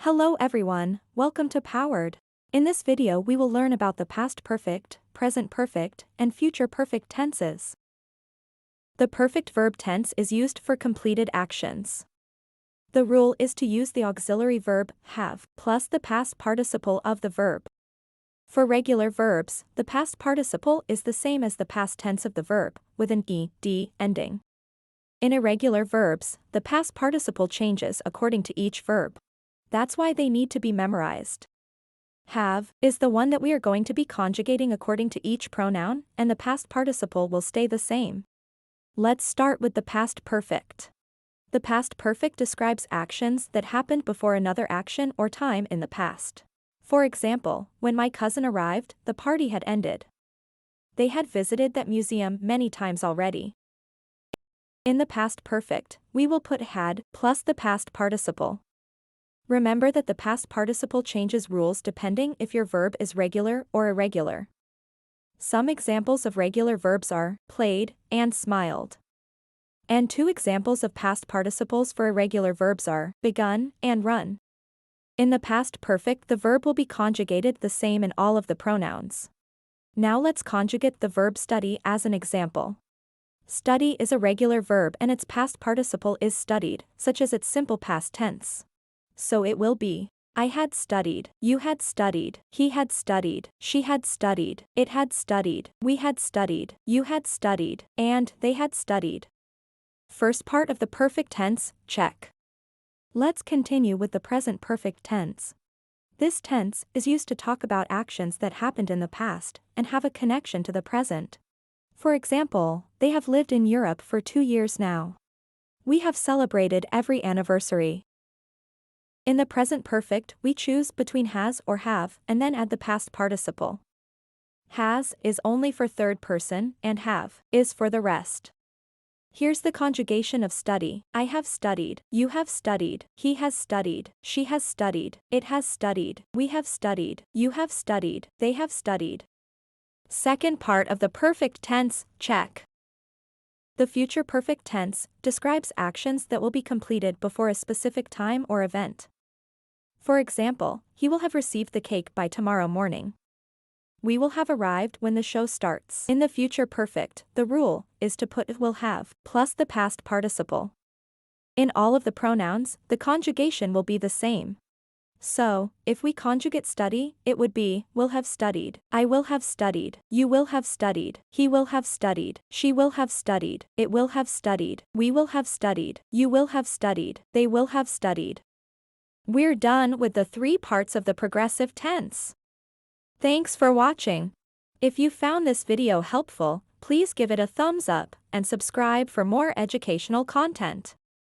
Hello everyone, welcome to Powered. In this video we will learn about the past perfect, present perfect, and future perfect tenses. The perfect verb tense is used for completed actions. The rule is to use the auxiliary verb have plus the past participle of the verb. For regular verbs, the past participle is the same as the past tense of the verb, with an ed ending. In irregular verbs, the past participle changes according to each verb. That's why they need to be memorized. Have is the one that we are going to be conjugating according to each pronoun, and the past participle will stay the same. Let's start with the past perfect. The past perfect describes actions that happened before another action or time in the past. For example, when my cousin arrived, the party had ended. They had visited that museum many times already. In the past perfect, we will put had plus the past participle. Remember that the past participle changes rules depending if your verb is regular or irregular. Some examples of regular verbs are played and smiled. And two examples of past participles for irregular verbs are begun and run. In the past perfect, the verb will be conjugated the same in all of the pronouns. Now let's conjugate the verb study as an example. Study is a regular verb and its past participle is studied, such as its simple past tense. So it will be, I had studied, you had studied, he had studied, she had studied, it had studied, we had studied, you had studied, and they had studied. First part of the perfect tense, check. Let's continue with the present perfect tense. This tense is used to talk about actions that happened in the past and have a connection to the present. For example, they have lived in Europe for 2 years now. We have celebrated every anniversary. In the present perfect, we choose between has or have and then add the past participle. Has is only for third person and have is for the rest. Here's the conjugation of study. I have studied, you have studied, he has studied, she has studied, it has studied, we have studied, you have studied, they have studied. Second part of the perfect tense, check. The future perfect tense describes actions that will be completed before a specific time or event. For example, he will have received the cake by tomorrow morning. We will have arrived when the show starts. In the future perfect, the rule is to put will have plus the past participle. In all of the pronouns, the conjugation will be the same. So, if we conjugate study, it would be, will have studied, I will have studied, you will have studied, he will have studied, she will have studied, it will have studied, we will have studied, you will have studied, they will have studied. We're done with the 3 parts of the progressive tense. Thanks for watching. If you found this video helpful, please give it a thumbs up and subscribe for more educational content.